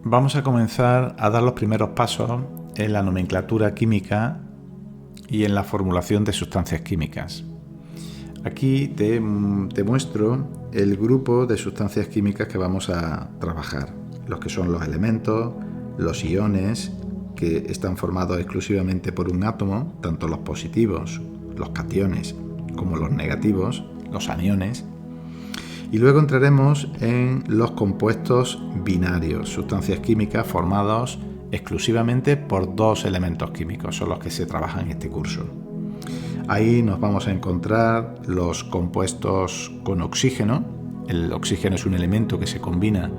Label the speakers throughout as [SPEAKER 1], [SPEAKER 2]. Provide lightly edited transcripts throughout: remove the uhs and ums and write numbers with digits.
[SPEAKER 1] Vamos a comenzar a dar los primeros pasos en la nomenclatura química y en la formulación de sustancias químicas. Aquí te muestro el grupo de sustancias químicas que vamos a trabajar, los que son los elementos, los iones, que están formados exclusivamente por un átomo, tanto los positivos, los cationes, como los negativos, los aniones. Y luego entraremos en los compuestos binarios, sustancias químicas formados exclusivamente por dos elementos químicos, son los que se trabajan en este curso. Ahí nos vamos a encontrar los compuestos con oxígeno. El oxígeno es un elemento que se combina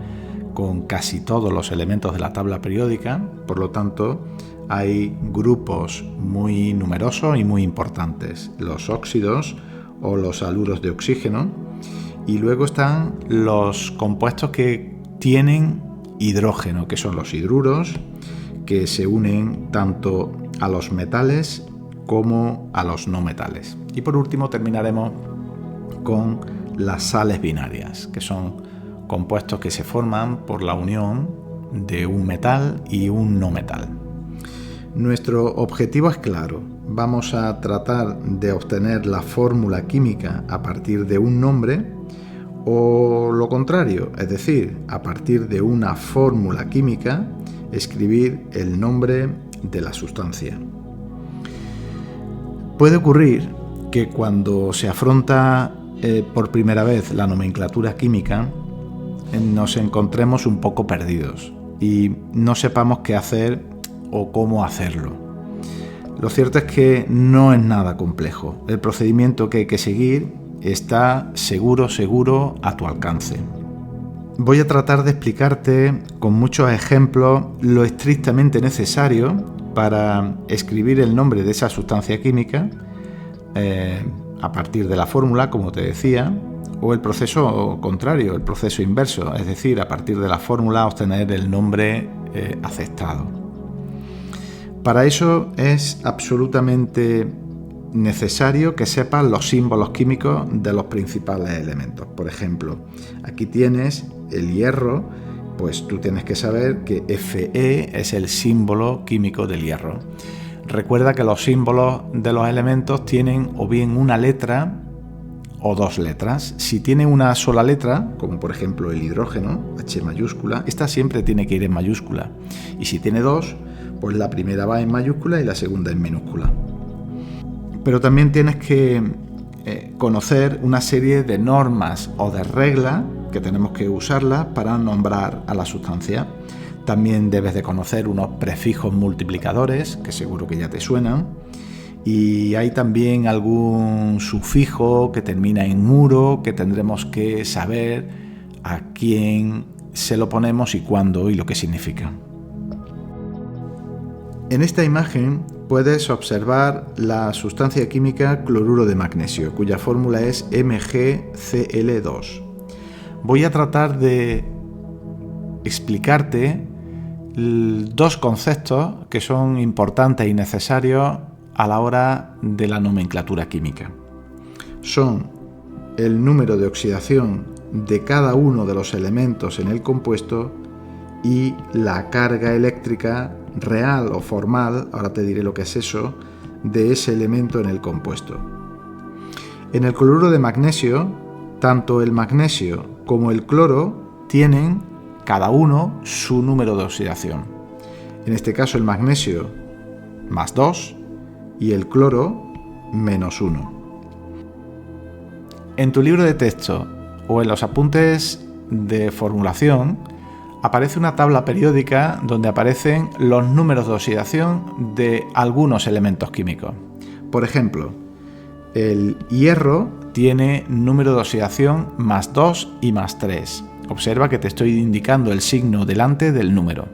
[SPEAKER 1] con casi todos los elementos de la tabla periódica, por lo tanto hay grupos muy numerosos y muy importantes, los óxidos o los haluros de oxígeno. Y luego están los compuestos que tienen hidrógeno, que son los hidruros, que se unen tanto a los metales como a los no metales. Y por último terminaremos con las sales binarias, que son compuestos que se forman por la unión de un metal y un no metal. Nuestro objetivo es claro. Vamos a tratar de obtener la fórmula química a partir de un nombre o lo contrario, es decir, a partir de una fórmula química, escribir el nombre de la sustancia. Puede ocurrir que cuando se afronta por primera vez la nomenclatura química, nos encontremos un poco perdidos y no sepamos qué hacer o cómo hacerlo. Lo cierto es que no es nada complejo. El procedimiento que hay que seguir está seguro a tu alcance. Voy a tratar de explicarte con muchos ejemplos lo estrictamente necesario para escribir el nombre de esa sustancia química a partir de la fórmula, como te decía, o el proceso contrario, el proceso inverso, es decir, a partir de la fórmula obtener el nombre aceptado. Para eso es absolutamente necesario que sepas los símbolos químicos de los principales elementos. Por ejemplo, aquí tienes el hierro, pues tú tienes que saber que Fe es el símbolo químico del hierro. Recuerda que los símbolos de los elementos tienen o bien una letra o dos letras. Si tiene una sola letra, como por ejemplo el hidrógeno, H mayúscula, esta siempre tiene que ir en mayúscula. Y si tiene dos, pues la primera va en mayúscula y la segunda en minúscula. Pero también tienes que conocer una serie de normas o de reglas que tenemos que usarlas para nombrar a la sustancia. También debes de conocer unos prefijos multiplicadores, que seguro que ya te suenan. Y hay también algún sufijo que termina en uro, que tendremos que saber a quién se lo ponemos y cuándo y lo que significa. En esta imagen puedes observar la sustancia química cloruro de magnesio, cuya fórmula es MgCl2. Voy a tratar de explicarte dos conceptos que son importantes y necesarios a la hora de la nomenclatura química. Son el número de oxidación de cada uno de los elementos en el compuesto y la carga eléctrica real o formal, ahora te diré lo que es eso, de ese elemento en el compuesto. En el cloruro de magnesio, tanto el magnesio como el cloro tienen cada uno su número de oxidación. En este caso el magnesio más 2 y el cloro menos 1. En tu libro de texto o en los apuntes de formulación aparece una tabla periódica donde aparecen los números de oxidación de algunos elementos químicos. Por ejemplo, el hierro tiene número de oxidación más 2 y más 3. Observa que te estoy indicando el signo delante del número.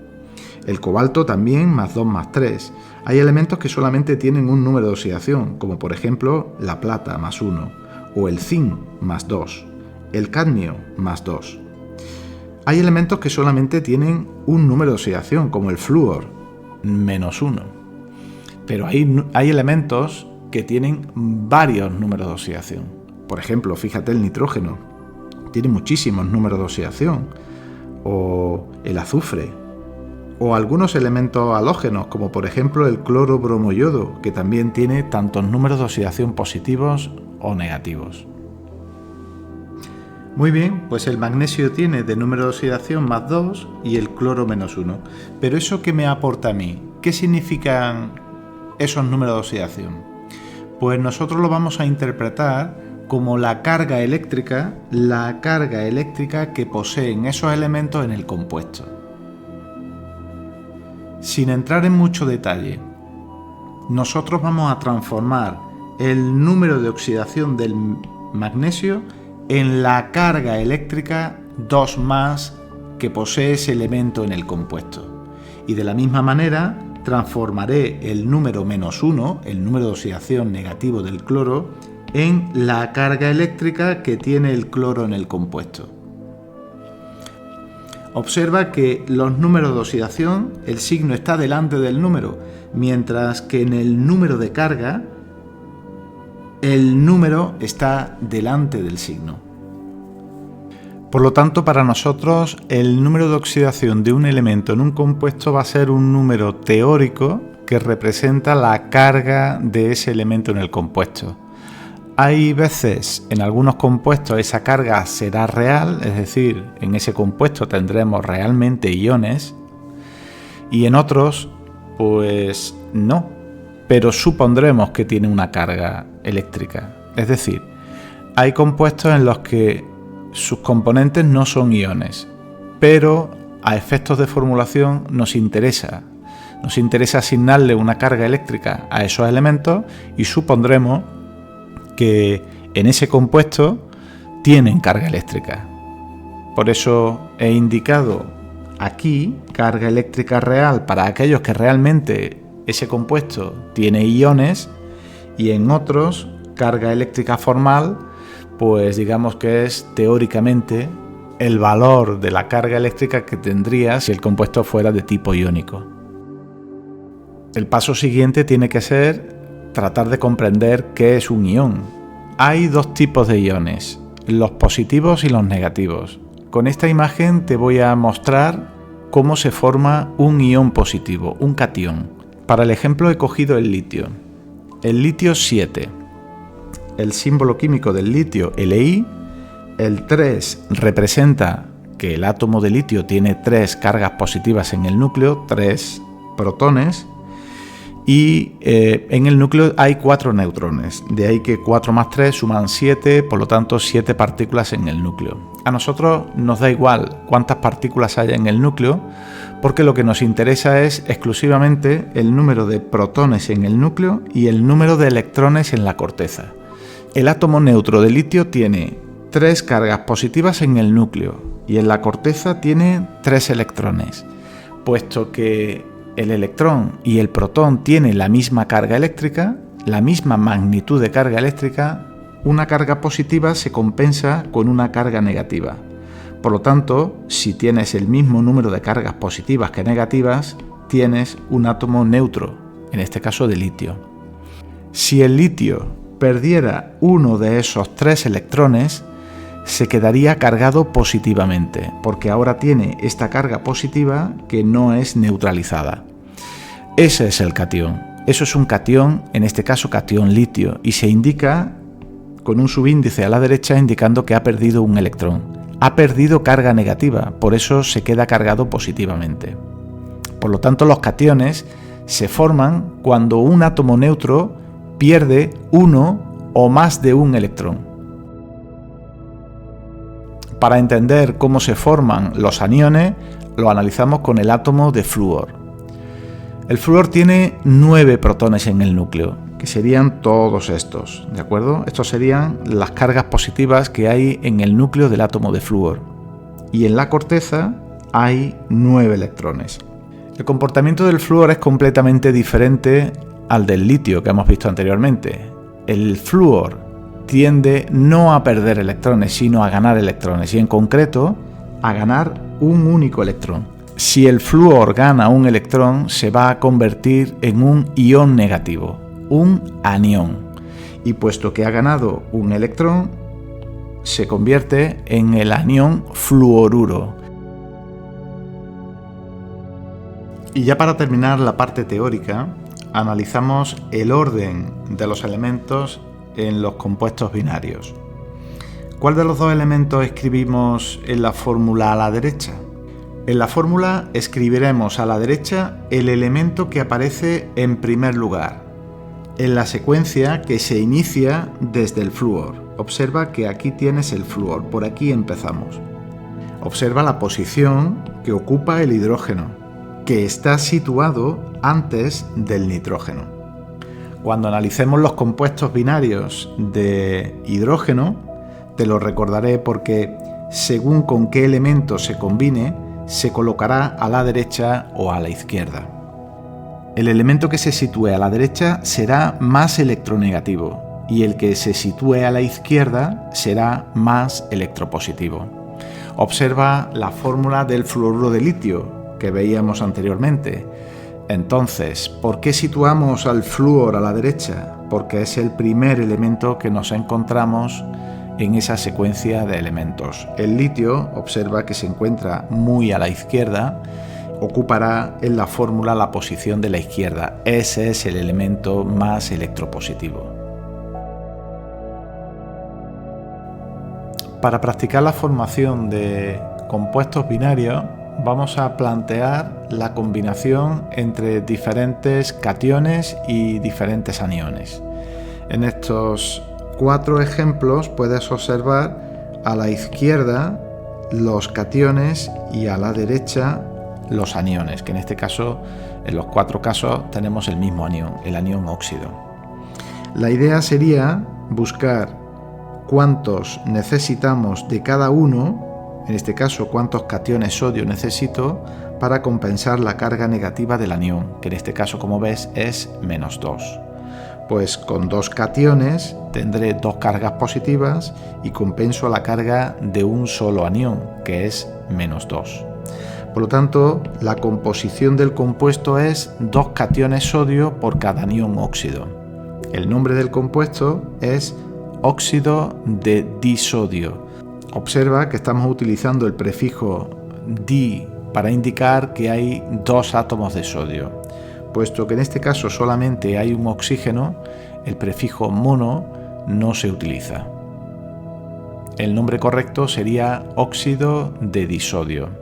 [SPEAKER 1] El cobalto también más 2 más 3. Hay elementos que solamente tienen un número de oxidación, como por ejemplo la plata más 1, o el zinc más 2, el cadmio más 2. Hay elementos que solamente tienen un número de oxidación, como el flúor, menos 1. Pero hay elementos que tienen varios números de oxidación. Por ejemplo, fíjate el nitrógeno, tiene muchísimos números de oxidación. O el azufre, o algunos elementos halógenos, como por ejemplo el cloro bromo yodo, que también tiene tantos números de oxidación positivos o negativos. Muy bien, pues el magnesio tiene de número de oxidación más 2 y el cloro menos 1. Pero ¿eso qué me aporta a mí? ¿Qué significan esos números de oxidación? Pues nosotros lo vamos a interpretar como la carga eléctrica que poseen esos elementos en el compuesto. Sin entrar en mucho detalle, nosotros vamos a transformar el número de oxidación del magnesio en la carga eléctrica 2 más que posee ese elemento en el compuesto. Y de la misma manera transformaré el número menos 1, el número de oxidación negativo del cloro, en la carga eléctrica que tiene el cloro en el compuesto. Observa que los números de oxidación, el signo está delante del número, mientras que en el número de carga, el número está delante del signo. Por lo tanto, para nosotros, el número de oxidación de un elemento en un compuesto va a ser un número teórico que representa la carga de ese elemento en el compuesto. Hay veces, en algunos compuestos, esa carga será real, es decir, en ese compuesto tendremos realmente iones, y en otros, pues no, pero supondremos que tiene una carga eléctrica. Es decir, hay compuestos en los que sus componentes no son iones, pero a efectos de formulación nos interesa asignarle una carga eléctrica a esos elementos y supondremos que en ese compuesto tienen carga eléctrica. Por eso he indicado aquí carga eléctrica real para aquellos que realmente ese compuesto tiene iones, y en otros carga eléctrica formal, pues digamos que es teóricamente el valor de la carga eléctrica que tendría si el compuesto fuera de tipo iónico. El paso siguiente tiene que ser tratar de comprender qué es un ión. Hay dos tipos de iones, los positivos y los negativos. Con esta imagen te voy a mostrar cómo se forma un ión positivo, un catión. Para el ejemplo he cogido el litio. El litio 7. El símbolo químico del litio, Li. El 3 representa que el átomo de litio tiene 3 cargas positivas en el núcleo, 3 protones, y en el núcleo hay 4 neutrones, de ahí que 4 más 3 suman 7, por lo tanto 7 partículas en el núcleo. A nosotros nos da igual cuántas partículas haya en el núcleo, porque lo que nos interesa es exclusivamente el número de protones en el núcleo y el número de electrones en la corteza. El átomo neutro de litio tiene 3 cargas positivas en el núcleo y en la corteza tiene 3 electrones. Puesto que el electrón y el protón tienen la misma carga eléctrica, la misma magnitud de carga eléctrica, una carga positiva se compensa con una carga negativa. Por lo tanto, si tienes el mismo número de cargas positivas que negativas, tienes un átomo neutro, en este caso de litio. Si el litio perdiera uno de esos 3 electrones, se quedaría cargado positivamente, porque ahora tiene esta carga positiva que no es neutralizada. Ese es el catión. Eso es un catión, en este caso catión litio, y se indica con un subíndice a la derecha indicando que ha perdido un electrón. Ha perdido carga negativa, por eso se queda cargado positivamente. Por lo tanto, los cationes se forman cuando un átomo neutro pierde uno o más de un electrón. Para entender cómo se forman los aniones, lo analizamos con el átomo de flúor. El flúor tiene 9 protones en el núcleo, que serían todos estos, ¿de acuerdo? Estos serían las cargas positivas que hay en el núcleo del átomo de flúor. Y en la corteza hay 9 electrones. El comportamiento del flúor es completamente diferente al del litio que hemos visto anteriormente. El flúor tiende no a perder electrones, sino a ganar electrones, y en concreto a ganar un único electrón. Si el flúor gana un electrón, se va a convertir en un ión negativo, un anión. Y puesto que ha ganado un electrón, se convierte en el anión fluoruro. Y ya para terminar la parte teórica, analizamos el orden de los elementos en los compuestos binarios. ¿Cuál de los dos elementos escribimos en la fórmula a la derecha? En la fórmula escribiremos a la derecha el elemento que aparece en primer lugar, en la secuencia que se inicia desde el flúor. Observa que aquí tienes el flúor, por aquí empezamos. Observa la posición que ocupa el hidrógeno, que está situado antes del nitrógeno. Cuando analicemos los compuestos binarios de hidrógeno, te lo recordaré porque según con qué elemento se combine, se colocará a la derecha o a la izquierda. El elemento que se sitúe a la derecha será más electronegativo y el que se sitúe a la izquierda será más electropositivo. Observa la fórmula del fluoruro de litio que veíamos anteriormente. Entonces, ¿por qué situamos al flúor a la derecha? Porque es el primer elemento que nos encontramos en esa secuencia de elementos. El litio, observa que se encuentra muy a la izquierda, ocupará en la fórmula la posición de la izquierda. Ese es el elemento más electropositivo. Para practicar la formación de compuestos binarios, vamos a plantear la combinación entre diferentes cationes y diferentes aniones. En estos 4 ejemplos puedes observar a la izquierda los cationes y a la derecha los aniones, que en este caso, en los 4 casos, tenemos el mismo anión, el anión óxido. La idea sería buscar cuántos necesitamos de cada uno, en este caso cuántos cationes sodio necesito para compensar la carga negativa del anión, que en este caso, como ves, es -2. Pues con 2 cationes tendré 2 cargas positivas y compenso la carga de un solo anión, que es -2. Por lo tanto, la composición del compuesto es 2 cationes sodio por cada anión óxido. El nombre del compuesto es óxido de disodio. Observa que estamos utilizando el prefijo di para indicar que hay 2 átomos de sodio. Puesto que en este caso solamente hay un oxígeno, el prefijo mono no se utiliza. El nombre correcto sería óxido de disodio.